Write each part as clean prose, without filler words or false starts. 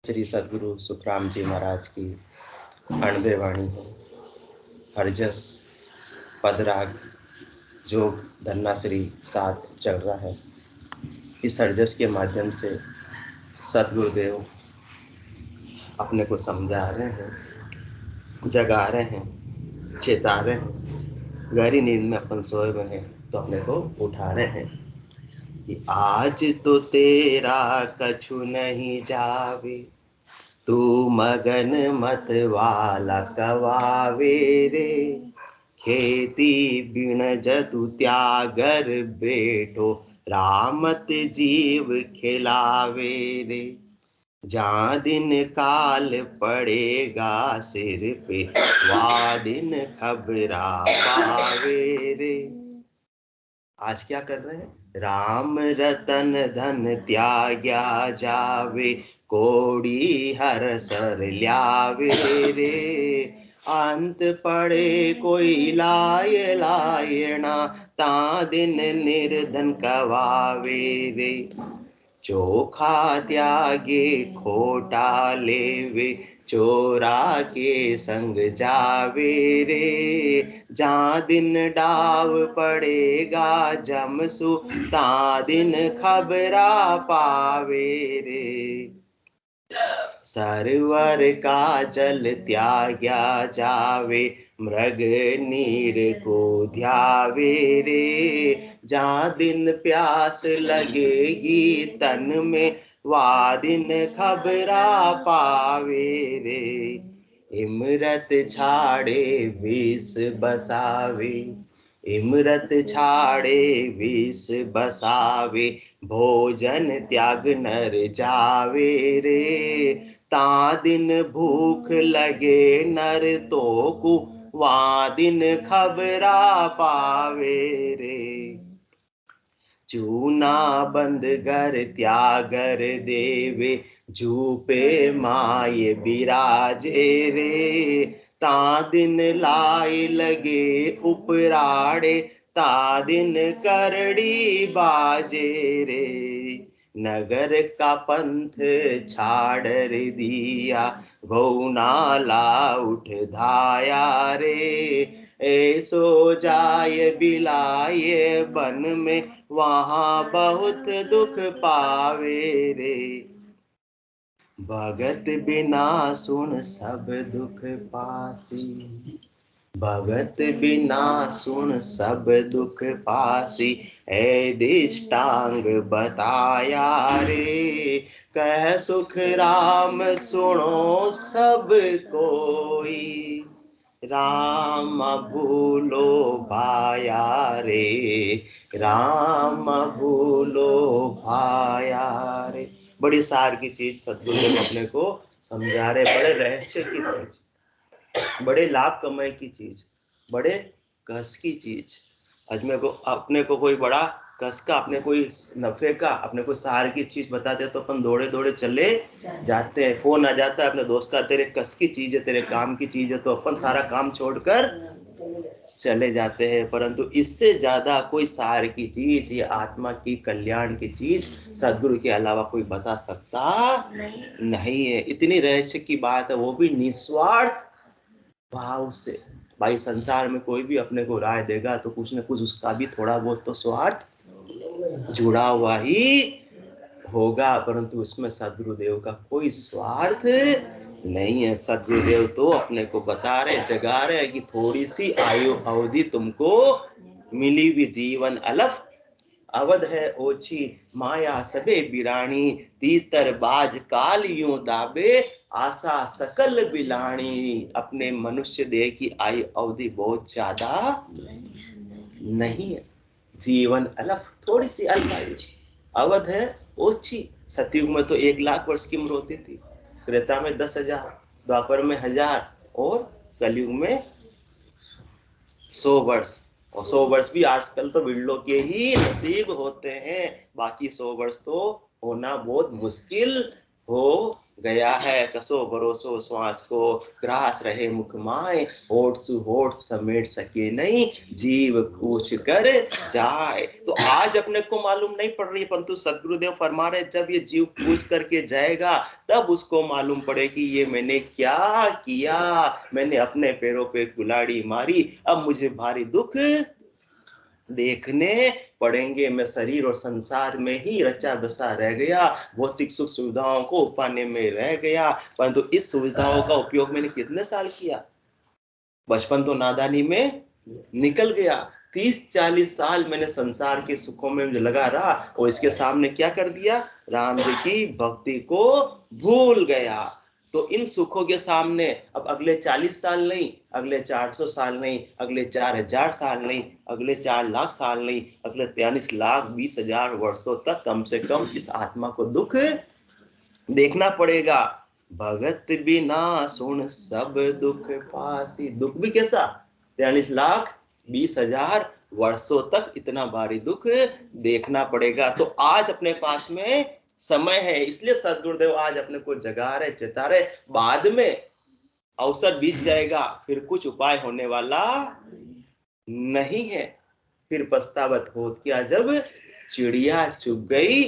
श्री सद्गुरु सुखराम जी महाराज की अणबे वाणी है। हरजस पदराग जोग धन्नाश्री साथ चल रहा है। इस हरजस के माध्यम से सदगुरुदेव अपने को समझा रहे हैं, जगा रहे हैं, चेता रहे हैं। गहरी नींद में अपन सोए हुए हैं तो अपने को उठा रहे हैं कि आज तो तेरा कछु नहीं जावे, तू मगन मत वाला कवावे रे। खेती बिन जतु त्यागर बेठो, रामत जीव खिलावे रे। जहाँ दिन काल पड़ेगा सिर पे, वा दिन खबरा पावे रे। आज क्या कर रहे हैं? राम रतन धन त्याग्या जावे, कोड़ी हर सर ल्यावे रे। अंत पड़े कोई लाय लायना, ता दिन निर्धन कवावे रे। चोखा त्यागे खोटा लेवे, चोरा के संग जावे रे। जहाँ दिन डाव पड़ेगा जमसु, ता दिन खबरा पावे रे। सरवर का जल त्याग्या जावे, मृग नीर को ध्यावे रे। जहाँ दिन प्यास लगेगी तन में, वा दिन खबरा पावे रे। इमरत छाड़े विष बसावे, इमरत छाड़े विष बसावे। भोजन त्याग नर जावे रे। ता दिन भूख लगे नर तो को, वा दिन खबरा पावे रे। चूना बंद घर त्यागर देवे, झूपे माय बिराजे रे। ता दिन लाई लगे उपराड़े, ता दिन करड़ी बाजे रे। नगर का पंथ छाड़ दिया, गौनाला उठ धाया रे। ऐसो जाय बिलाए बन में, वहाँ बहुत दुख पावे रे। भगत बिना सुन सब दुख पासी, भगत बिना सुन सब दुख पासी। ऐ दिष्टांग बताया रे, कह सुख राम सुनो सब कोई। राम भूलो भाया रे, राम भूलो भाया रे। बड़ी सार की चीज सद्गुरुदेव अपने को समझा रहे, बड़े रहस्य की चीज, बड़े लाभ कमाई की चीज, बड़े कस की चीज। आज मेरे को अपने को कोई बड़ा कस का, अपने कोई नफे का, अपने को सार की चीज बताते तो अपन दौड़े दौड़े चले जाते हैं। फोन आ जाता है अपने दोस्त का, तेरे कस की चीज है, तेरे काम की चीज है, तो अपन सारा काम छोड़कर चले जाते हैं। परंतु इससे ज्यादा कोई सार की चीज, ये आत्मा की कल्याण की चीज सद्गुरु के अलावा कोई बता सकता नहीं है। इतनी रहस्य की बात है, वो भी निस्वार्थ भाव से। भाई संसार में कोई भी अपने को राय देगा तो कुछ न कुछ उसका भी थोड़ा बहुत तो स्वार्थ जुड़ा हुआ ही होगा, परंतु उसमें सद्गुरुदेव का कोई स्वार्थ नहीं है। सद्गुरुदेव तो अपने को बता रहे, जगा रहे कि थोड़ी सी आयु अवधि तुमको मिली भी, जीवन अलफ अवध है ओछी, माया सबे बिरानी। तीतर बाज काल यूं दाबे, आशा सकल बिलानी। अपने मनुष्य देह की आयु अवधि बहुत ज्यादा नहीं है, जीवन अलफ, थोड़ी सी अल्प आयु, अवध है ओछी। सतयुग में तो 1,00,000 वर्ष की उम्र होती थी, त्रेता में 10,000, द्वापर में 1,000 और कलयुग में 100 वर्ष। और 100 वर्ष भी आजकल तो बिल्डों के ही नसीब होते हैं, बाकी 100 वर्ष तो होना बहुत मुश्किल हो गया है कसो भरोसो श्वास को, ग्रास रहे मुख माए, होठ सु होठ समेट सके नहीं, जीव कूच कर जाए। तो आज अपने को मालूम नहीं पड़ रही है, परंतु सदगुरुदेव फरमा रहे जब ये जीव कूच करके जाएगा तब उसको मालूम पड़ेगी ये मैंने क्या किया, मैंने अपने पैरों पे कुल्हाड़ी मारी, अब मुझे भारी दुख देखने पड़ेंगे। मैं शरीर और संसार में ही रचा बसा रह गया, भौतिक सुख सुविधाओं को पाने में रह गया, परंतु इस सुविधाओं का उपयोग मैंने कितने साल किया? बचपन तो नादानी में निकल गया, 30-40 साल मैंने संसार के सुखों में लगा रहा और इसके सामने क्या कर दिया? राम जी की भक्ति को भूल गया। तो इन सुखों के सामने अब अगले 40 साल नहीं, अगले 400 साल नहीं, अगले 4000 साल नहीं, अगले 4 लाख साल नहीं, अगले 43,20,000 वर्षों तक कम से कम इस आत्मा को दुख देखना पड़ेगा। भगत बिना सुन सब दुख पासी। दुख भी कैसा? 43,20,000 वर्षों तक इतना भारी दुख देखना पड़ेगा। तो आज अपने पास में समय है, इसलिए सदगुरुदेव आज अपने को जगा रहे, चेता रहे। बाद में अवसर बीत जाएगा, फिर कुछ उपाय होने वाला नहीं है। फिर पछतावत होत क्या जब चिड़िया चुग गई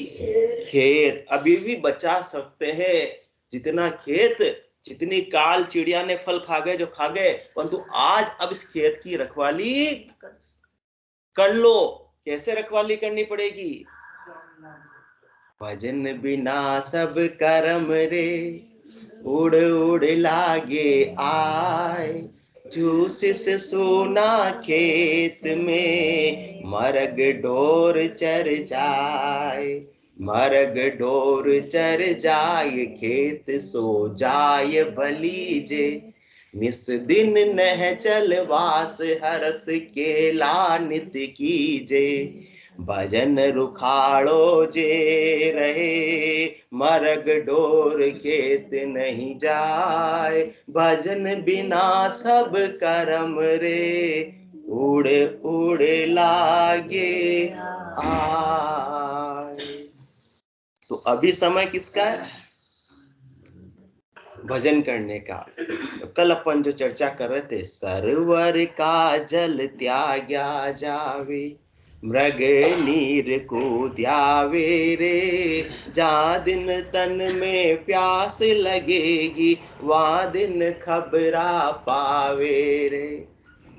खेत। अभी भी बचा सकते हैं जितना खेत, जितनी काल चिड़िया ने फल खा गए जो खा गए, परंतु आज अब इस खेत की रखवाली कर लो। कैसे रखवाली करनी पड़ेगी? भजन बिना सब कर्म रे, उड़ उड़ लागे आए, जूसिस सोना खेत में, मरग डोर चर जाए, मरग डोर चर जाए, खेत सो जाय भलीजे, निस दिन नह चल वास हरस केला नित कीजे, भजन रुखाड़ो जे रहे, मरग डोर खेत नहीं जाए, भजन बिना सब कर्म रे, उड़ उड़ लागे आए। तो अभी समय किसका है? भजन करने का। तो कल अपन जो चर्चा कर रहे थे, सरोवर का जल त्याग्या जावे, मृग नीर को ध्यावे रे, जहाँ दिन तन में प्यास लगेगी, वहाँ दिन खबरा पावे रे।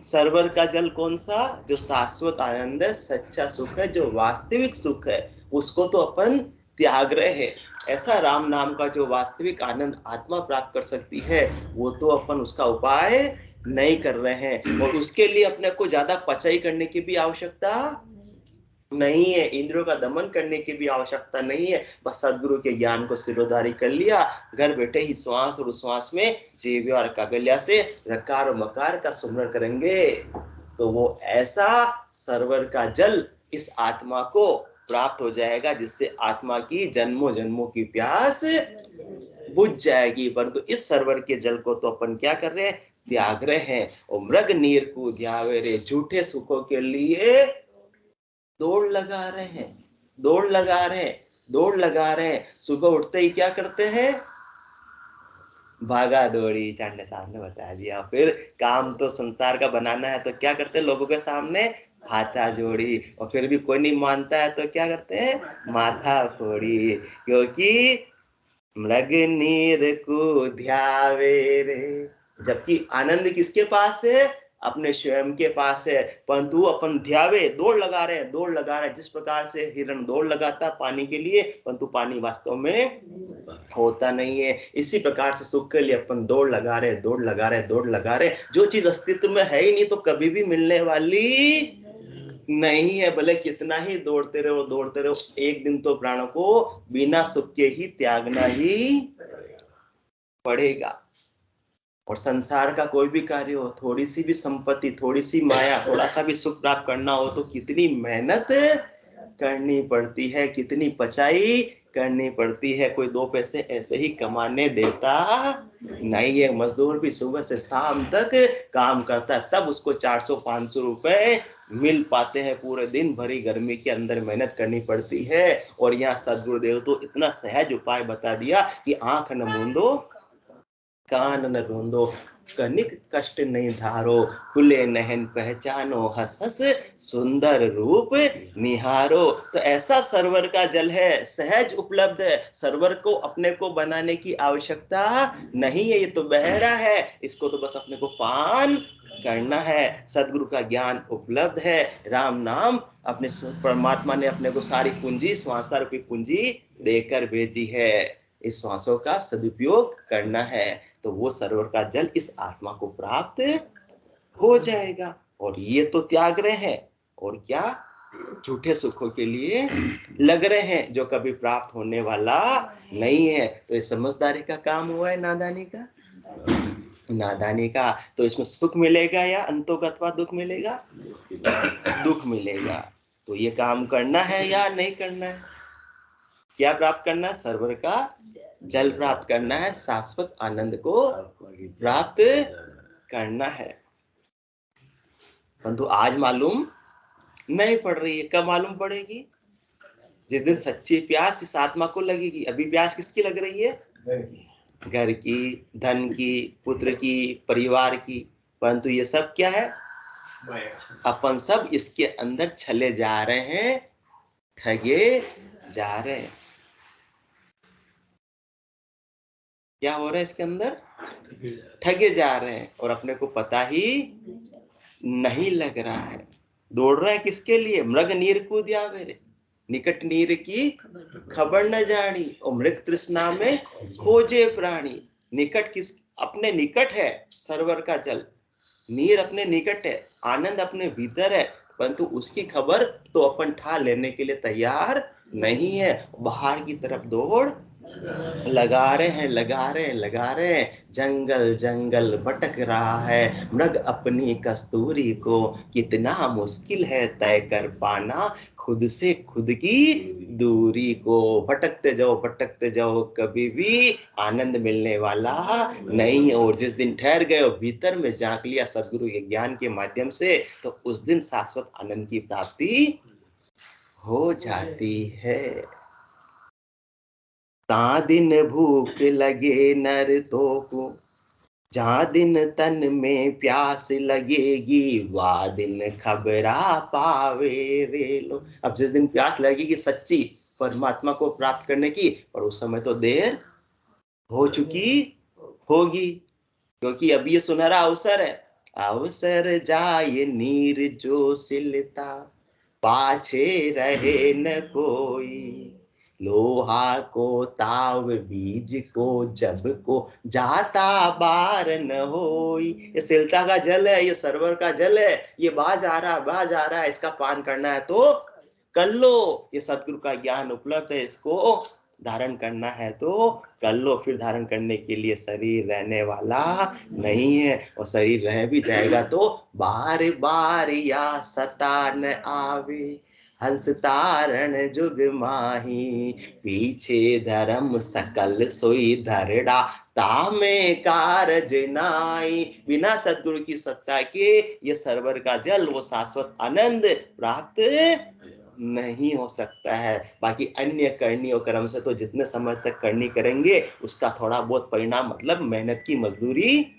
सरोवर का जल कौन सा? जो शाश्वत आनंद है, सच्चा सुख है, जो वास्तविक सुख है, उसको तो अपन त्याग रहे हैं। ऐसा राम नाम का जो वास्तविक आनंद आत्मा प्राप्त कर सकती है, वो तो अपन उसका उपाय नहीं कर रहे हैं। और उसके लिए अपने को ज्यादा पचाई करने की भी आवश्यकता नहीं है, इंद्रियों का दमन करने की भी आवश्यकता नहीं है। बस सदगुरु के ज्ञान को सिरोधारी कर लिया, घर बैठे ही श्वास और उश्वास में जेव्या और कागल्या से रकार और मकार का सुमरण करेंगे, तो वो ऐसा सरवर का जल इस आत्मा को प्राप्त हो जाएगा, जिससे आत्मा की जन्मों जन्मों की प्यास बुझ जाएगी। परंतु इस सरवर के जल को तो अपन क्या कर रहे हैं? त्याग रहे हैं। और मृग नीर को ध्यावे रे, झूठे सुखों के लिए दौड़ लगा रहे हैं, दौड़ लगा रहे हैं, दौड़ लगा रहे हैं। सुबह उठते ही क्या करते हैं? भागा दौड़ी, चांद साहब ने बता दिया। फिर काम तो संसार का बनाना है, तो क्या करते हैं? लोगों के सामने हाथा जोड़ी, और फिर भी कोई नहीं मानता है तो क्या करते हैं? माथा फोड़ी। क्योंकि मृग नीर को ध्यावे रे, जबकि आनंद किसके पास है? अपने स्वयं के पास है, परंतु अपन ध्यावे, दौड़ लगा रहे हैं, दौड़ लगा रहे हैं। जिस प्रकार से हिरण दौड़ लगाता है पानी के लिए, परंतु पानी वास्तव में होता नहीं है, इसी प्रकार से सुख के लिए अपन दौड़ लगा रहे, दौड़ लगा रहे, दौड़ लगा रहे। जो चीज अस्तित्व में है ही नहीं, तो कभी भी मिलने वाली नहीं है। भले कितना ही दौड़ते रहो, दौड़ते रहो, एक दिन तो प्राणों को बिना सुख के ही त्यागना ही पड़ेगा। और संसार का कोई भी कार्य हो, थोड़ी सी भी संपत्ति, थोड़ी सी माया, थोड़ा सा भी सुख प्राप्त करना हो, तो कितनी मेहनत करनी पड़ती है, कितनी पचाई करनी पड़ती है। कोई 2 पैसे ऐसे ही कमाने देता नहीं है। मजदूर भी सुबह से शाम तक काम करता है, तब उसको 400-500 रुपए मिल पाते हैं। पूरे दिन भरी गर्मी के अंदर मेहनत करनी पड़ती है। और यहाँ सदगुरुदेव तो इतना सहज उपाय बता दिया कि आंख न मूंदो, कान न रूंदो, कनिक कष्ट नहीं धारो, खुले नहन पहचानो, हंस हंस सुंदर रूप निहारो। तो ऐसा सरवर का जल है, सहज उपलब्ध है। सरवर को अपने को बनाने की आवश्यकता नहीं है, ये तो बह रहा है, इसको तो बस अपने को पान करना है। सदगुरु का ज्ञान उपलब्ध है। राम नाम अपने परमात्मा ने अपने को सारी पूंजी, श्वासा रूपी पूंजी देकर भेजी है। इस श्वासों का सदुपयोग करना है, तो वो सरोवर का जल इस आत्मा को प्राप्त हो जाएगा। और ये तो त्याग रहे हैं, और क्या झूठे सुखों के लिए लग रहे हैं, जो कभी प्राप्त होने वाला नहीं है। तो ये समझदारी का काम हुआ है, नादानी का? नादानी का। तो इसमें सुख मिलेगा या अंतोगतवा दुख मिलेगा? दुख मिलेगा। तो ये काम करना है या नहीं करना है? क्या प्राप्त करना है? सरवर का जल प्राप्त करना है, शाश्वत आनंद को प्राप्त करना है। परंतु आज मालूम नहीं पड़ रही है। कब मालूम पड़ेगी? जिस दिन सच्ची प्यास इस आत्मा को लगेगी। अभी प्यास किसकी लग रही है? घर की, धन की, पुत्र की, परिवार की। परंतु ये सब क्या है? अपन सब इसके अंदर छले जा रहे हैं, ठगे जा रहे हैं। क्या हो रहा है इसके अंदर? ठगे जा रहे हैं, और अपने को पता ही नहीं लग रहा है। दौड़ रहा है किसके लिए? मृग नीर कूदिया मेरे, निकट नीर की खबर न जानी, और मृग तृष्णा में खोजे प्राणी। निकट किस? अपने निकट है सरवर का जल, नीर अपने निकट है, आनंद अपने भीतर है, परंतु उसकी खबर तो अपन ठा लेने के लिए तैयार नहीं है। बाहर की तरफ दौड़ लगा रहे हैं, लगा रहे हैं, लगा रहे हैं। जंगल जंगल भटक रहा है मृग अपनी कस्तूरी को, कितना मुश्किल है तय कर पाना खुद से खुद की दूरी को। भटकते जाओ, कभी भी आनंद मिलने वाला नहीं। और जिस दिन ठहर गए और भीतर में झांक लिया सदगुरु के ज्ञान के माध्यम से, तो उस दिन शाश्वत आनंद की प्राप्ति हो जाती है। ता दिन भूख लगे नर तो को, जहाँ दिन तन में प्यास लगेगी, वह दिन खबरा पावे रे लो। अब जिस दिन प्यास लगेगी सच्ची परमात्मा को प्राप्त करने की, और उस समय तो देर हो चुकी होगी, क्योंकि अब ये सुनहरा अवसर है। अवसर जाए नीर जो सिलता, पाछे रहे न कोई, लोहा को ताव बीज को जब को, जाता बार न होई। ये सिलता का जल है, ये सरवर का जल है, ये बाज आ रहा है, इसका पान करना है तो कर लो। ये सतगुरु का ज्ञान उपलब्ध है, इसको धारण करना है तो कर लो। फिर धारण करने के लिए शरीर रहने वाला नहीं है, और शरीर रह भी जाएगा तो बार बार या सता न आवे, हंस तारण जुग माही, पीछे धर्म सकल सोई धरड़ा, तामे कारज नाई। बिना सदगुरु की सत्ता के ये सरवर का जल, वो शाश्वत आनंद प्राप्त नहीं हो सकता है। बाकी अन्य करनी और कर्म से तो जितने समय तक करनी करेंगे, उसका थोड़ा बहुत परिणाम मतलब मेहनत की मजदूरी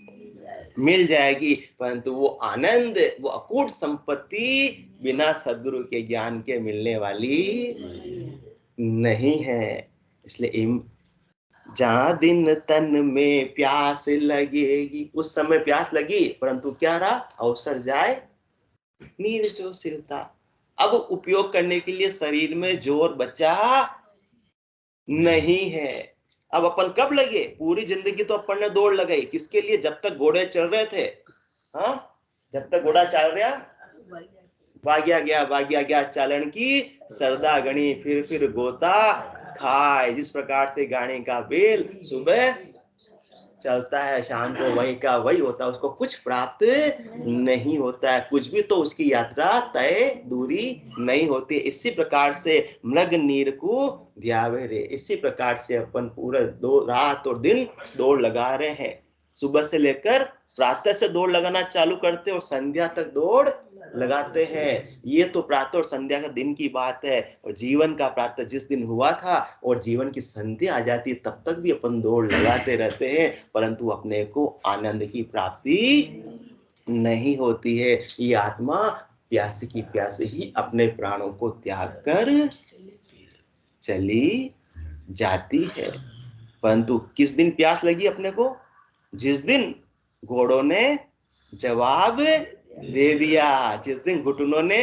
मिल जाएगी, परंतु वो आनंद, वो अकूट संपत्ति बिना सदगुरु के ज्ञान के मिलने वाली नहीं है। इसलिए जहाँ दिन तन में प्यास लगेगी, उस समय प्यास लगी, परंतु क्या रहा? अवसर जाए नीर जो सिलता। अब उपयोग करने के लिए शरीर में जोर बचा नहीं है। अब अपन कब लगे? पूरी जिंदगी तो अपन ने दौड़ लगाई किसके लिए? जब तक घोड़े चल रहे थे। हाँ, जब तक घोड़ा चल रहा, भाग्या गया चालन की सरदा गणी, फिर गोता खाए। जिस प्रकार से गाने का बेल सुबह चलता है, शाम को वही का वही होता है, उसको कुछ प्राप्त नहीं होता है, कुछ भी तो उसकी यात्रा तय दूरी नहीं होती। इसी प्रकार से मृग नीर को ध्यावे रे, इसी प्रकार से अपन पूरा रात और दिन दौड़ लगा रहे हैं। सुबह से लेकर प्रातः से दौड़ लगाना चालू करते और संध्या तक दौड़ लगाते हैं। ये तो प्रातः और संध्या का दिन की बात है, और जीवन का प्रातः जिस दिन हुआ था और जीवन की संध्या आ जाती है तब तक भी अपन दौड़ लगाते रहते हैं, परंतु अपने को आनंद की प्राप्ति नहीं होती है। ये आत्मा प्यासे की प्यासे ही अपने प्राणों को त्याग कर चली जाती है। परंतु किस दिन प्यास लगी अपने को? जिस दिन घोड़ों ने जवाब दे दिया, जिस दिन घुटनों ने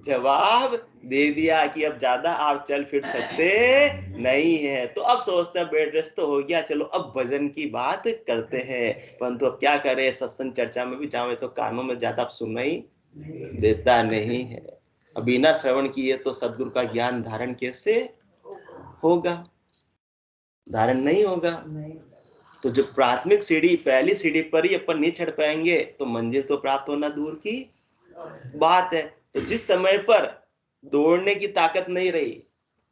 जवाब दे दिया कि अब ज्यादा आप चल फिर सकते नहीं है, तो अब सोचते हैं बेड रेस्ट तो हो गया, चलो अब भजन की बात करते हैं। परंतु अब क्या करें, सत्संग चर्चा में भी जावे तो कानों में ज्यादा सुनना ही देता नहीं है। अब बिना श्रवण किए तो सदगुरु का ज्ञान धारण कैसे होगा? धारण नहीं होगा। तो जो प्राथमिक सीढ़ी, पहली सीढ़ी पर ही अपन नहीं चढ़ पाएंगे तो मंजिल तो प्राप्त होना दूर की बात है। तो जिस समय पर दौड़ने की ताकत नहीं रही,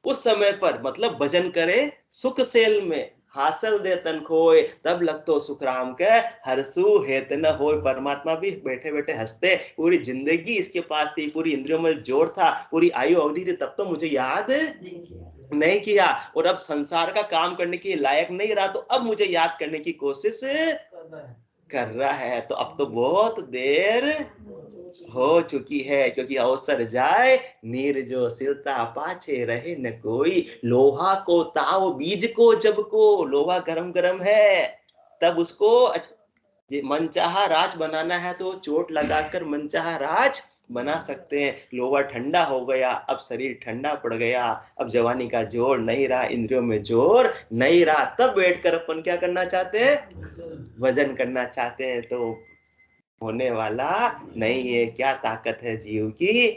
उस समय पर मतलब भजन करे सुख सेल में, हासिल दे तन खोए, तब लगतो सुख राम के हरसू हेत न होए। परमात्मा भी बैठे बैठे हंसते, पूरी जिंदगी इसके पास थी, पूरी इंद्रियों में जोर था, पूरी आयु अवधि थी, तब तो मुझे याद नहीं किया, और अब संसार का काम करने के लायक नहीं रहा, तो अब मुझे याद करने की कोशिश कर रहा है। तो अब तो बहुत देर हो चुकी है, क्योंकि अवसर जाए नीर जो सिलता पाछे रहे न कोई। लोहा को ताव बीज को जब को, लोहा गरम गरम है, तब उसको मनचाहा राज बनाना है तो चोट लगाकर मनचाहा राज बना सकते हैं। लोहा ठंडा हो गया, अब शरीर ठंडा पड़ गया, अब जवानी का जोर नहीं रहा, इंद्रियों में जोर नहीं रहा, तब बैठकर अपन क्या करना चाहते हैं? भजन करना चाहते हैं। तो होने वाला नहीं है। क्या ताकत है जीव की?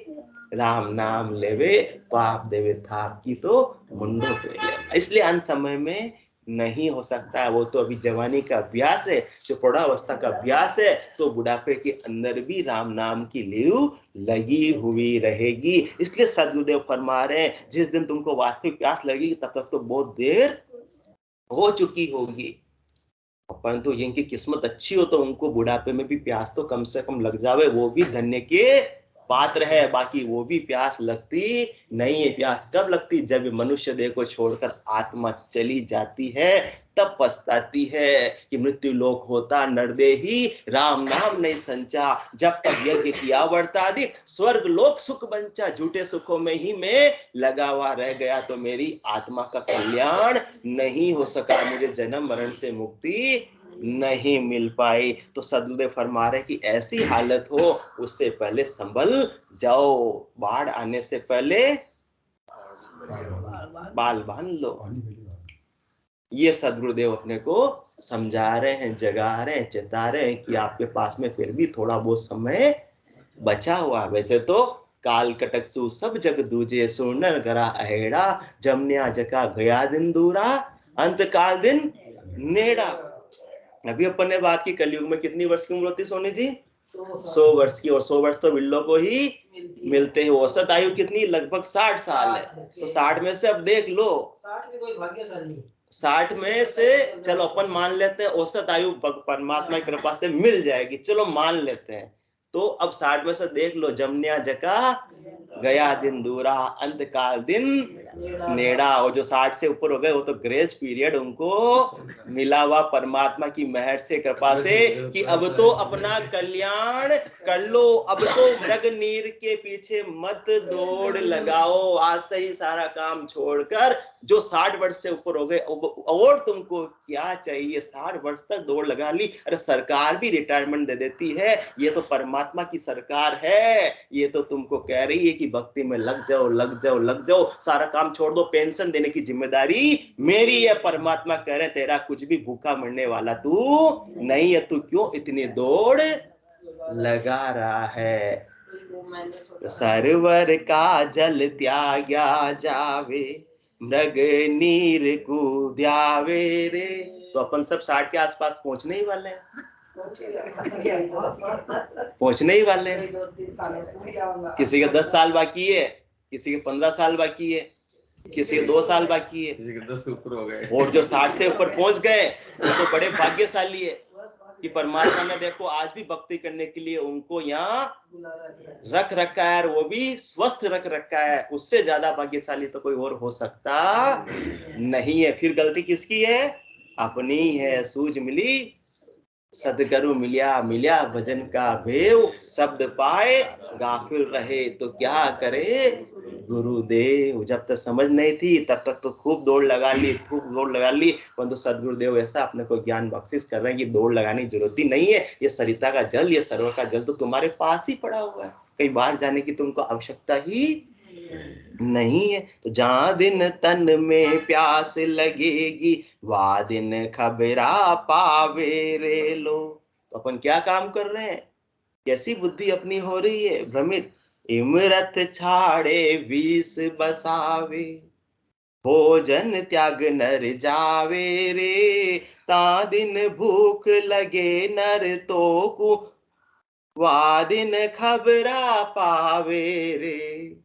राम नाम लेवे पाप देवे थाप की तो मुंडो पे। इसलिए अंत समय में नहीं हो सकता। वो तो अभी जवानी का अभ्यास है, जो प्रौढ़ावस्था का अभ्यास है, तो बुढ़ापे के अंदर भी राम नाम की लीव लगी हुई रहेगी। इसलिए सदगुरुदेव फरमा रहे हैं, जिस दिन तुमको वास्तविक प्यास लगेगी तब तक तो बहुत देर हो चुकी होगी। परंतु जिनकी किस्मत अच्छी हो तो उनको बुढ़ापे में भी प्यास तो कम से कम लग जावे, वो भी धन्य के पात्र है। बाकी वो भी प्यास लगती नहीं है। प्यास कब लगती? जब मनुष्य देह को छोड़कर आत्मा चली जाती है, तब पछताती है कि मृत्यु लोक होता नरदेही, राम नाम नहीं संचा, जब तक यज्ञ किया वर्ताधिक, स्वर्ग लोक सुख बंचा, झूठे सुखों में ही मैं लगा हुआ रह गया, तो मेरी आत्मा का कल्याण नहीं हो सका, मुझे जन्म मरण से मुक्ति नहीं मिल पाई। तो सदगुरुदेव फरमा रहे कि ऐसी हालत हो उससे पहले संभल जाओ, बाढ़ आने से पहले बाल बांध लो। ये सदगुरुदेव अपने को समझा रहे हैं, जगा रहे हैं, चेता रहे हैं कि आपके पास में फिर भी थोड़ा बहुत समय बचा हुआ। वैसे तो काल कटक सु सब जग दूजे, सुनर गरा अहेड़ा, जमनिया जका गया दिन दूरा, अंत काल दिन नेड़ा। अभी अपन ने बात की कलयुग में कितनी वर्ष की उम्र होती सोनी जी? 100 वर्ष की, और 100 वर्ष तो बिल्लो को ही मिलते हैं। औसत आयु कितनी? लगभग 60 साल है। तो 60 में से अब देख लो, 60 में कोई भाग्यशाली, 60 में से चलो अपन मान लेते हैं औसत आयु परमात्मा की कृपा से मिल जाएगी, चलो मान लेते हैं। तो अब 60 में से देख लो, जमनिया जका गया दिन दूरा, अंत काल दिन नेड़ा। और जो 60 से ऊपर हो गए वो तो ग्रेस पीरियड उनको मिला हुआ परमात्मा की मेहर से, कृपा से, कि अब तो अपना कल्याण कर लो, अब तो मृग नीर के पीछे मत दौड़ लगाओ, आज से ही सारा काम छोड़कर। जो 60 वर्ष से ऊपर हो गए और तुमको क्या चाहिए? 60 वर्ष तक दौड़ लगा ली, अरे सरकार भी रिटायरमेंट दे देती है, ये तो परमात्मा की सरकार है, ये तो तुमको कह रही है कि भक्ति में लग जाओ, लग जाओ, लग जाओ, सारा काम छोड़ दो, पेंशन देने की जिम्मेदारी मेरी है। परमात्मा कह रहे तेरा कुछ भी भूखा मरने वाला तू नहीं है, तू क्यों इतनी दौड़ लगा रहा है? तो सरवर का जल त्याग्या जावे, मृग नीर कूद्यावे रे। तो अपन सब 60 के आसपास पहुंचने ही वाले हैं, पहुंचने ही वाले हैं। किसी के 10 साल बाकी है, किसी के 15 साल बाकी है, किसी के 2 साल बाकी है, किसी के 10 ऊपर हो गए, और जो 60 से ऊपर पहुंच गए वो तो बड़े भाग्यशाली है। कि परमात्मा ने देखो आज भी भक्ति करने के लिए उनको यहाँ रख रखा है, और वो भी स्वस्थ रख रखा है। उससे ज्यादा भाग्यशाली तो कोई और हो सकता नहीं है। फिर गलती किसकी है? अपनी है। सूझ मिली सदगुरु मिलिया, मिलिया भजन का भेव, शब्द पाए गाफिल रहे तो क्या करे गुरुदेव। जब तक समझ नहीं थी तब तक तो खूब दौड़ लगा ली, परंतु सदगुरुदेव ऐसा अपने को ज्ञान बख्शिश कर रहे हैं कि दौड़ लगाने की जरूरत ही नहीं है। ये सरिता का जल, ये सरोवर का जल तो तुम्हारे पास ही पड़ा हुआ है, कहीं बाहर जाने की तुमको आवश्यकता ही नहीं है। तो जहां दिन तन में प्यास लगेगी, वह दिन खबरा पावे रे लो। तो अपन क्या काम कर रहे हैं? कैसी बुद्धि अपनी हो रही है भ्रमित। इमरत छाड़े विष बसावे, भोजन त्याग नर जावे रे। ता दिन भूख लगे नर तो को, वा दिन खबरा पावे रे।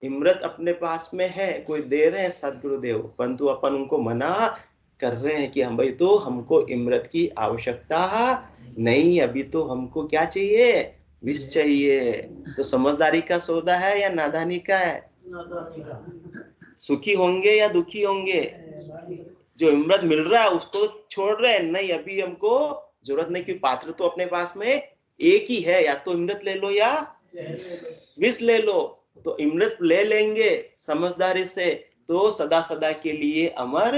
इमरत अपने पास में है, कोई दे रहे हैं सदगुरुदेव, परंतु अपन उनको मना कर रहे हैं कि हम भाई तो हमको इमरत की आवश्यकता नहीं, अभी तो हमको क्या चाहिए? विष चाहिए। तो समझदारी का सौदा है या नादानी का है? सुखी होंगे या दुखी होंगे? जो इमरत मिल रहा है उसको छोड़ रहे हैं, नहीं अभी हमको जरूरत नहीं, क्योंकि पात्र तो अपने पास में एक ही है, या तो इमरत ले लो या विष ले लो। तो इमरत ले लेंगे समझदारी से तो सदा सदा के लिए अमर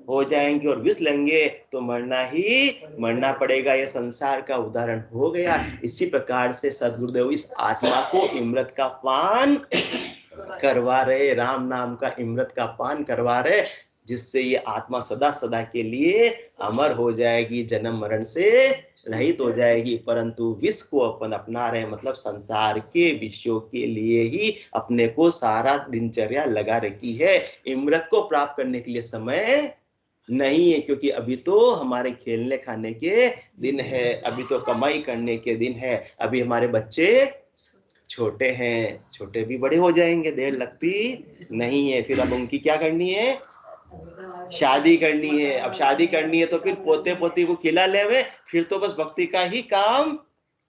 हो जाएंगे, और विष लेंगे तो मरना ही मरना पड़ेगा। यह संसार का उदाहरण हो गया। इसी प्रकार से सदगुरुदेव इस आत्मा को इमरत का पान करवा रहे, राम नाम का इमरत का पान करवा रहे, जिससे ये आत्मा सदा सदा के लिए अमर हो जाएगी, जन्म मरण से रहित हो जाएगी। परंतु विष को अपन अपना रहे, मतलब संसार के विषयों के लिए ही अपने को सारा दिनचर्या लगा रखी है। इमरत को प्राप्त करने के लिए समय नहीं है, क्योंकि अभी तो हमारे खेलने खाने के दिन है, अभी तो कमाई करने के दिन है। अभी हमारे बच्चे छोटे हैं, छोटे भी बड़े हो जाएंगे, देर लगती नहीं है। फिर अब उनकी क्या करनी है? शादी करनी है। अब शादी करनी है तो फिर पोते पोती को खिला लेवे, फिर तो बस भक्ति का ही काम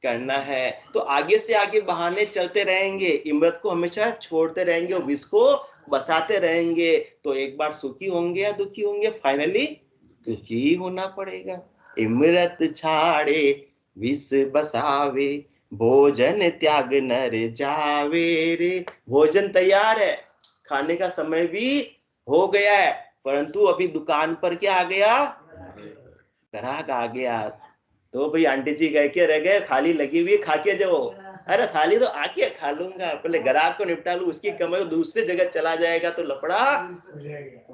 करना है। तो आगे से आगे बहाने चलते रहेंगे, इमरत को हमेशा छोड़ते रहेंगे और विष को बसाते रहेंगे। तो एक बार सुखी होंगे या दुखी होंगे? फाइनली दुखी होना पड़ेगा। इमरत छाड़े विष बसावे, भोजन त्याग नर जावे रे। भोजन तैयार है, खाने का समय भी हो गया है, परंतु अभी दुकान पर क्या आ गया? ग्राहक आ गया। तो भाई आंटी जी कह के रह गए, खाली लगी हुई खा के जाओ। अरे थाली तो आके खा लूंगा, पहले ग्राहक को निपटा लूं, उसकी कमाई दूसरी जगह चला जाएगा तो लफड़ा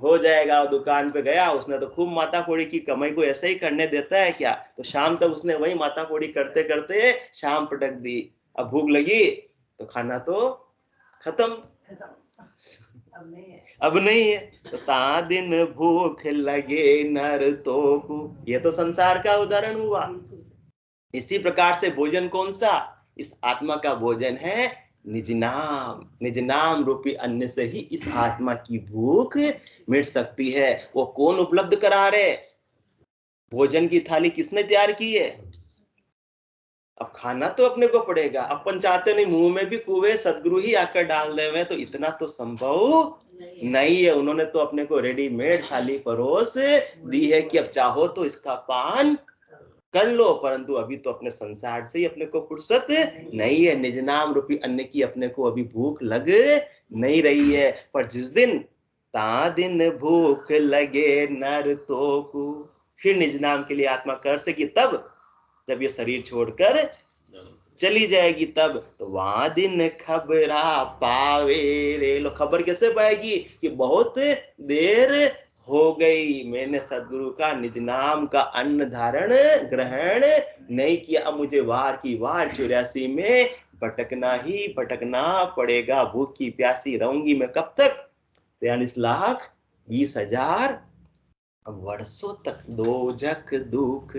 हो जाएगा। और दुकान पे गया, उसने तो खूब माताफोड़ी की, कमाई को ऐसे ही करने देता है क्या? तो शाम तक उसने वही माताफोड़ी करते करते शाम पटक दी। अब भूख लगी तो खाना तो खत्म, अब नहीं है। तो ता दिन भूख लगे नर तो को, ये तो संसार का उदाहरण हुआ। इसी प्रकार से भोजन कौन सा? इस आत्मा का भोजन है निज नाम। निज नाम रूपी अन्न से ही इस आत्मा की भूख मिट सकती है। वो कौन उपलब्ध करा रहे? भोजन की थाली किसने तैयार की है? अब खाना तो अपने को पड़ेगा। अपन चाहते नहीं मुंह में भी कुएं सदगुरु ही आकर डाल देवे, तो इतना तो संभव नहीं है। उन्होंने तो अपने को रेडीमेड थाली परोस दी है कि अब चाहो तो इसका पान कर लो, परंतु अभी तो अपने संसार से ही अपने को फुर्सत नहीं है। निज नाम रूपी अन्न की अपने को अभी भूख लग नहीं रही है। पर जिस दिन ता दिन भूख लगे नर तो को, फिर निज नाम के लिए आत्मा कर सकी, तब जब ये शरीर छोड़कर चली जाएगी तब। तो वहां दिन खबरा पावे रे लो। खबर कैसे पाएगी? कि बहुत देर हो गई, मैंने सदगुरु का निज नाम का अन्न धारण ग्रहण नहीं किया, अब मुझे वार की वार 84 में भटकना ही भटकना पड़ेगा। भूखी प्यासी रहूंगी मैं कब तक? 43,20,000 वर्षों तक। दोजख दुख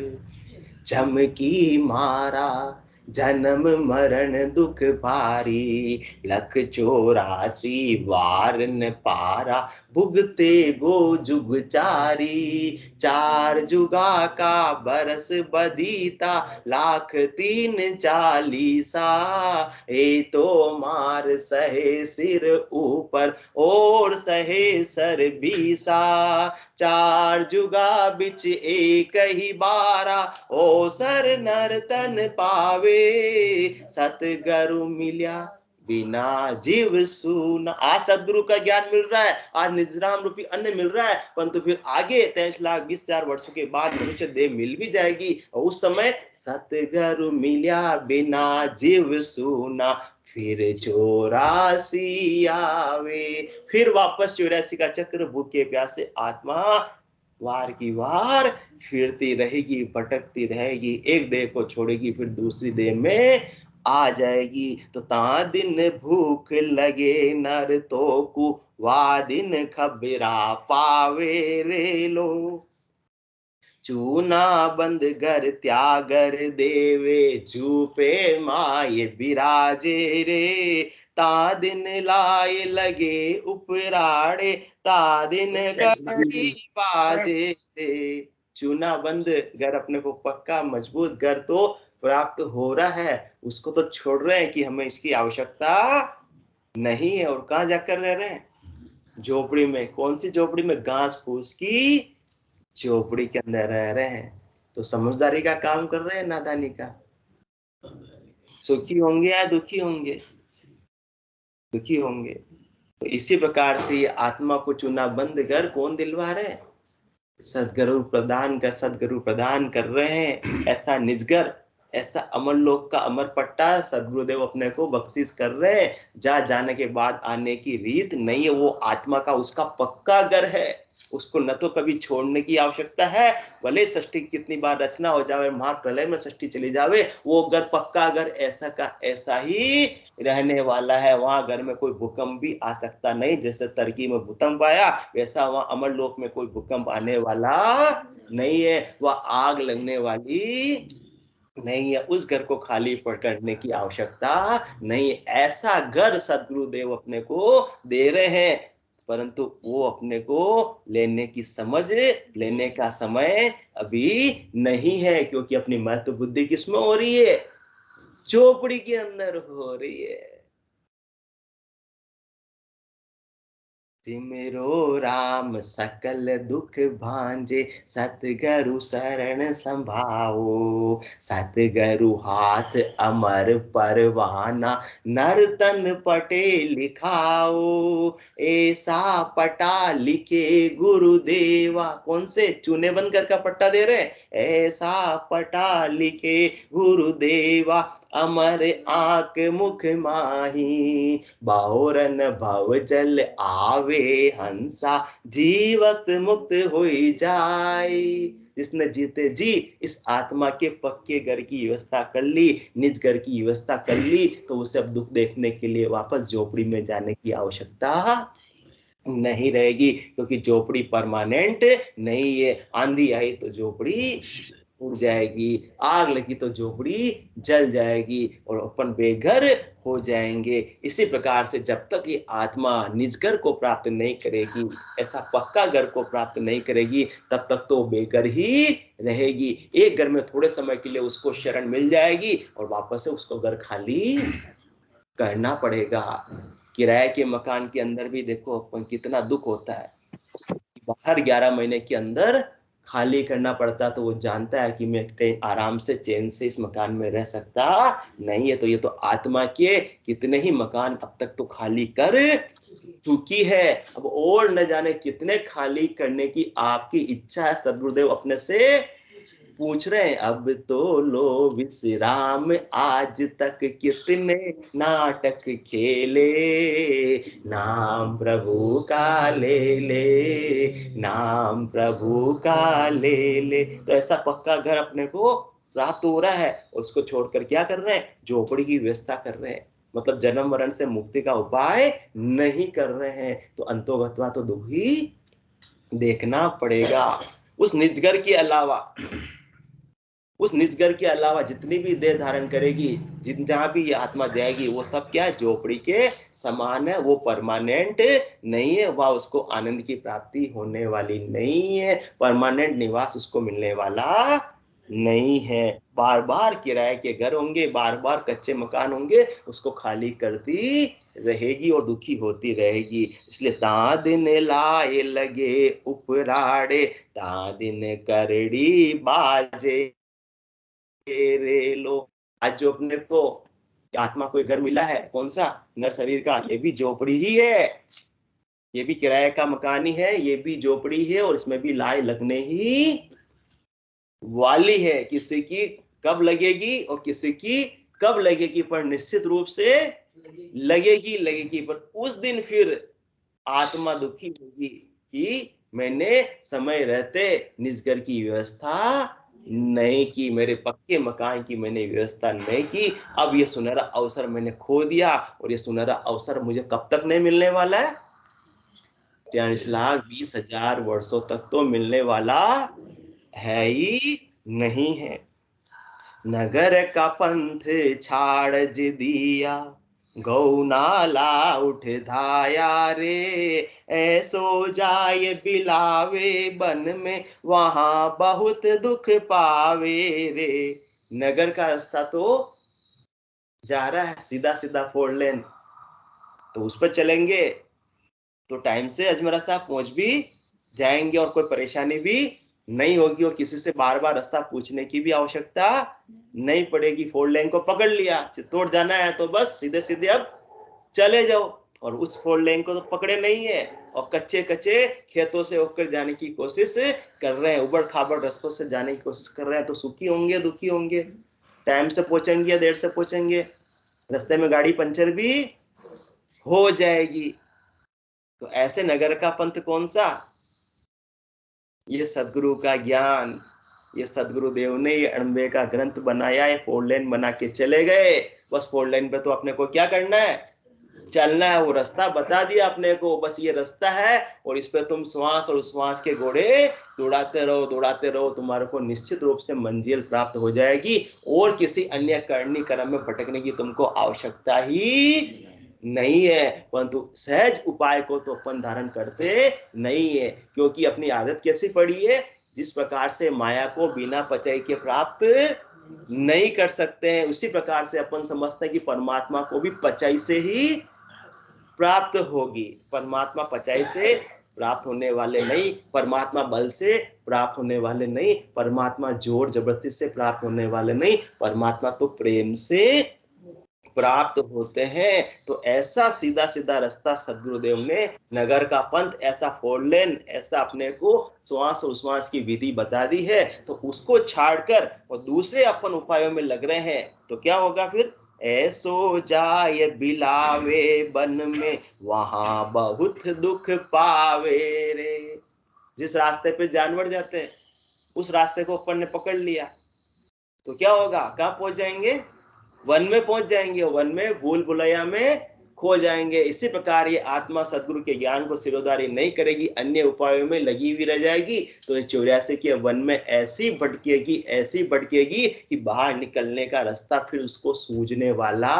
चमकी मारा, जन्म मरण दुख भारी, 1,84,000 वार न पारा। भुगते गो जुग चारी। चार जुगा का बरस बदीता, लाख 340। ए तो मार सहे सिर ऊपर, और सहे सर 20। चार जुगा बिच एक ही बारा, ओ सर नर तन पावे। सतगुरु मिल्या बिना जीव सूना। आज सदगुरु का ज्ञान मिल रहा है, आज निजराम रूपी अन्न मिल रहा है, परंतु फिर आगे 23,20,000 वर्षों के बाद मनुष्य देह मिल भी जाएगी, और उस समय सतगुरु मिल्या बिना जीव सूना, फिर 84 आवे। फिर वापस 84 का चक्र, भूखे प्यासे आत्मा वार की वार फिरती रहेगी, भटकती रहेगी, एक देह को छोड़ेगी फिर दूसरी देह में आ जाएगी। तो ता दिन भूख लगे नर तो को, वा दिन खबरा पावे रे लो। चूना बंद घर त्यागर देवे, झूपे माये बिराजे रे। ता दिन लाए लगे उपराड़े, ता दिन कड़ी बाजे रे। चूना बंद घर, अपने को पक्का मजबूत घर तो प्राप्त हो रहा है, उसको तो छोड़ रहे हैं कि हमें इसकी आवश्यकता नहीं है। और कहाँ जाकर रह रहे हैं? झोपड़ी में। कौन सी झोपड़ी में? घास फूस की झोपड़ी के अंदर रह रहे हैं। तो समझदारी का काम कर रहे हैं, नादानी का? सुखी होंगे या दुखी होंगे? दुखी होंगे। तो इसी प्रकार से ये आत्मा को चुना बंद कर कौन दिलवा रहे हैं? सदगुरु प्रदान कर रहे हैं। ऐसा निजगर, ऐसा अमर लोक का अमर पट्टा सदगुरुदेव अपने को बख्शिश कर रहे हैं। जा जाने के बाद आने की रीत नहीं है, वो आत्मा का उसका पक्का घर है। उसको न तो कभी छोड़ने की आवश्यकता है, भले षष्ठी कितनी बार रचना हो जावे, महाप्रलय में षष्ठी चली जावे, वो घर पक्का घर ऐसा का ऐसा ही रहने वाला है। वहां घर में कोई भूकंप भी आ सकता नहीं। जैसे टर्की में भूकंप आया, वैसा वहां अमर लोक में कोई भूकंप आने वाला नहीं है। वह आग लगने वाली नहीं है। उस घर को खाली करने की आवश्यकता नहीं। ऐसा घर सदगुरुदेव अपने को दे रहे हैं, परंतु वो अपने को लेने की समझ, लेने का समय अभी नहीं है, क्योंकि अपनी महत्व बुद्धि किसमें हो रही है? चोपड़ी के अंदर हो रही है। सिमरो राम सकल दुख भांजे, सतगुरु शरण संभाओ। सतगुरु हाथ अमर परवाना, नर तन पटे लिखाओ। ऐसा पटा लिखे गुरुदेवा। कौन से? चूने बनकर का पट्टा दे रहे? ऐसा पटा लिखे गुरुदेवा, अमर आंख मुख माही। बाहोरन भव जल आवे हंसा, जीवत मुक्त होई जाए। जिसने जीते जी इस आत्मा के पक्के घर की व्यवस्था कर ली, निज घर की व्यवस्था कर ली, तो उसे अब दुख देखने के लिए वापस झोपड़ी में जाने की आवश्यकता नहीं रहेगी, क्योंकि झोपड़ी परमानेंट नहीं है। आंधी आई तो झोपड़ी उड़ जाएगी, आग लगी तो झोपड़ी जल जाएगी, और अपन बेघर हो जाएंगे। इसी प्रकार से जब तक ये आत्मा निज घर को प्राप्त नहीं करेगी, ऐसा पक्का घर को प्राप्त नहीं करेगी, तब तक तो बेघर ही रहेगी। एक घर में थोड़े समय के लिए उसको शरण मिल जाएगी, और वापस से उसको घर खाली करना पड़ेगा। किराए के मकान के अंदर भी देखो अपन कितना दुख होता है। बाहर 11 महीने के अंदर खाली करना पड़ता, तो वो जानता है कि मैं आराम से चैन से इस मकान में रह सकता नहीं है। तो ये तो आत्मा के कितने ही मकान अब तक तो खाली कर चुकी है, अब और न जाने कितने खाली करने की आपकी इच्छा है। सदगुरुदेव अपने से पूछ रहे हैं, अब तो लो विश्राम, आज तक कितने नाटक खेले, नाम प्रभु का ले ले, नाम प्रभु का ले ले। तो ऐसा पक्का घर अपने को प्राप्त हो रहा है, और उसको छोड़कर क्या कर रहे हैं? झोपड़ी की व्यवस्था कर रहे हैं। मतलब जन्म मरण से मुक्ति का उपाय नहीं कर रहे हैं। तो अंतोगत्वा तो दुख ही देखना पड़ेगा। उस निजगर के अलावा उस निजगर के अलावा जितनी भी देह धारण करेगी, जिन जहां भी ये आत्मा जाएगी, वो सब क्या है, झोपड़ी के समान है। वो परमानेंट नहीं है, वह उसको आनंद की प्राप्ति होने वाली नहीं है, परमानेंट निवास उसको मिलने वाला नहीं है। बार बार किराए के घर होंगे, बार बार कच्चे मकान होंगे, उसको खाली करती रहेगी और दुखी होती रहेगी। इसलिए ता दिन लाए लगे उपराड़े, ता दिन करड़ी बाजे रे लो। आज जो अपने को आत्मा को घर मिला है, कौन सा, नर शरीर का, ये भी झोपड़ी ही है, ये भी किराए का मकान ही है, ये भी झोपड़ी है, और इसमें भी लाई लगने ही वाली है। किसी की कब लगेगी और किसी की कब लगेगी, पर निश्चित रूप से लगेगी लगेगी। पर उस दिन फिर आत्मा दुखी होगी कि मैंने समय रहते निजगर की व्यवस्था नहीं की, मेरे पक्के मकान की मैंने व्यवस्था नहीं की। अब ये सुनहरा अवसर मैंने खो दिया, और ये सुनहरा अवसर मुझे कब तक नहीं मिलने वाला है, 43,20,000 वर्षों तक तो मिलने वाला है ही नहीं है। नगर का पंथ छाड़ ज दिया, गौ नाला उठ धाया रे, ऐसो जाए बिलावे बन में, वहां बहुत दुख पावे रे। नगर का रास्ता तो जा रहा है सीधा सीधा 4 लेन, तो उस पर चलेंगे तो टाइम से अजमेरा साहब पहुंच भी जाएंगे, और कोई परेशानी भी नहीं होगी, और किसी से बार बार रास्ता पूछने की भी आवश्यकता नहीं पड़ेगी। 4 लेन को पकड़ लिया, चित्तौड़ जाना है तो बस सीधे सीधे अब चले जाओ, और उस 4 लेन को तो पकड़े नहीं है, और कच्चे कच्चे खेतों से होकर जाने की कोशिश कर रहे हैं, उबड़ खाबड़ रास्तों से जाने की कोशिश कर रहे हैं, तो सुखी होंगे दुखी होंगे, टाइम से पहुंचेंगे या देर से पहुंचेंगे, रास्ते में गाड़ी पंचर भी हो जाएगी। तो ऐसे नगर का पंथ कौन सा, ये सदगुरु का ज्ञान, ये सदगुरुदेव ने ये अणबे का ग्रंथ बनाया है, 4 लेन बना के चले गए। बस 4 लेन पे तो अपने को क्या करना है, चलना है, वो रास्ता बता दिया अपने को, बस ये रास्ता है, और इस पे तुम श्वास और श्वास के घोड़े दौड़ाते रहो, तुम्हारे को निश्चित रूप से मंजिल प्राप्त हो जाएगी, और किसी अन्य करनी कर्म में भटकने की तुमको आवश्यकता ही नहीं है। परंतु सहज उपाय को तो अपन धारण करते नहीं है, क्योंकि अपनी आदत कैसी पड़ी है, जिस प्रकार से माया को बिना पचाई के प्राप्त नहीं कर सकते हैं, उसी प्रकार से अपन समझते हैं कि परमात्मा को भी पचाई से ही प्राप्त होगी। परमात्मा पचाई से प्राप्त होने वाले नहीं, परमात्मा बल से प्राप्त होने वाले नहीं, परमात्मा जोर जबरदस्ती से प्राप्त होने वाले नहीं, परमात्मा तो प्रेम से प्राप्त होते हैं। तो ऐसा सीधा सीधा रास्ता सदगुरुदेव ने, नगर का पंथ, ऐसा 4 लेन, ऐसा अपने को श्वास और उश्वास की विधि बता दी है, तो उसको छाड़कर और दूसरे अपन उपायों में लग रहे हैं, तो क्या होगा फिर, ऐसो जाए बिलावे बन में, वहां बहुत दुख पावे रे। जिस रास्ते पे जानवर जाते हैं, उस रास्ते को अपन ने पकड़ लिया, तो क्या होगा, कहाँ पहुंच जाएंगे, वन में पहुंच जाएंगे, वन में भूल भुलैया में खो जाएंगे। इसी प्रकार ये आत्मा सदगुरु के ज्ञान को सिरोधारी नहीं करेगी, अन्य उपायों में लगी हुई रह जाएगी, तो ये 84 के वन में ऐसी भटकेगी कि बाहर निकलने का रास्ता फिर उसको सूझने वाला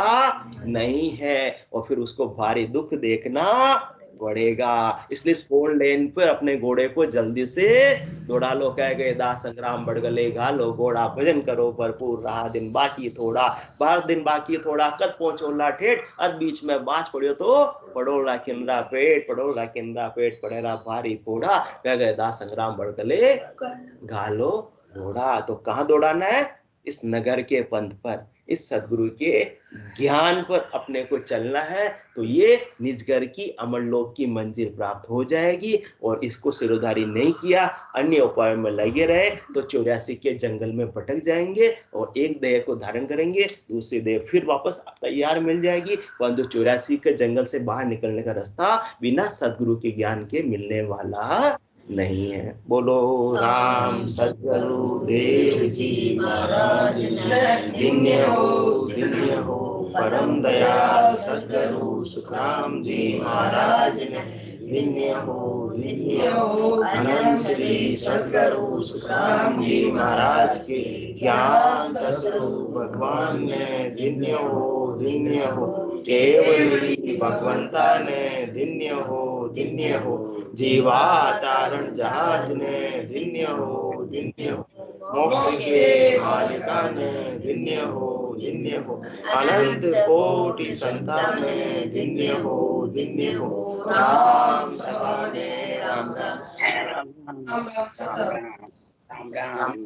नहीं है, और फिर उसको भारी दुख देखना पड़ेगा। इसलिए 4 लेन पर अपने घोड़े को जल्दी से दौड़ा लो, कह गए दास संग्राम बढ़ गले, घालो घोड़ा भजन करो भरपूर, रहा दिन बाकी थोड़ा, 12 दिन बाकी थोड़ा, कद पहुंचो ला ठेठ, अद बीच में बाँच पड़ियो तो पड़ोला किंदा पेट, पड़ेरा भारी फोड़ा, कह गए दास संग्राम बढ़ गले घालो घोड़ा। तो कहाँ दौड़ाना है, इस नगर के पंथ पर, इस सदगुरु के ज्ञान पर अपने को चलना है, तो ये निजगर की अमरलोक की मंजिल प्राप्त हो जाएगी। और इसको सिरोधारी नहीं किया, अन्य उपायों में लगे रहे, तो 84 के जंगल में भटक जाएंगे, और एक देह को धारण करेंगे, दूसरी देह फिर वापस तैयार मिल जाएगी, परंतु 84 के जंगल से बाहर निकलने का रास्ता बिना सदगुरु के ज्ञान के मिलने वाला नहीं है। बोलो राम सदगुरु देव जी महाराज, धन्य हो परम दयाल सदगुरु सुखराम जी महाराज ने, धन्य हो। अनंत श्री सद्गुरु सुखराम जी महाराज के ज्ञान सद्गुरु भगवान ने धन्य हो। केवली भगवंता ने धन्य हो। जीवातारण जहाज ने धन्य हो। मोक्ष के मालिका ने धन्य हो। अनंत कोटि संतान ने धन्य हो। राम सवाने राम राम।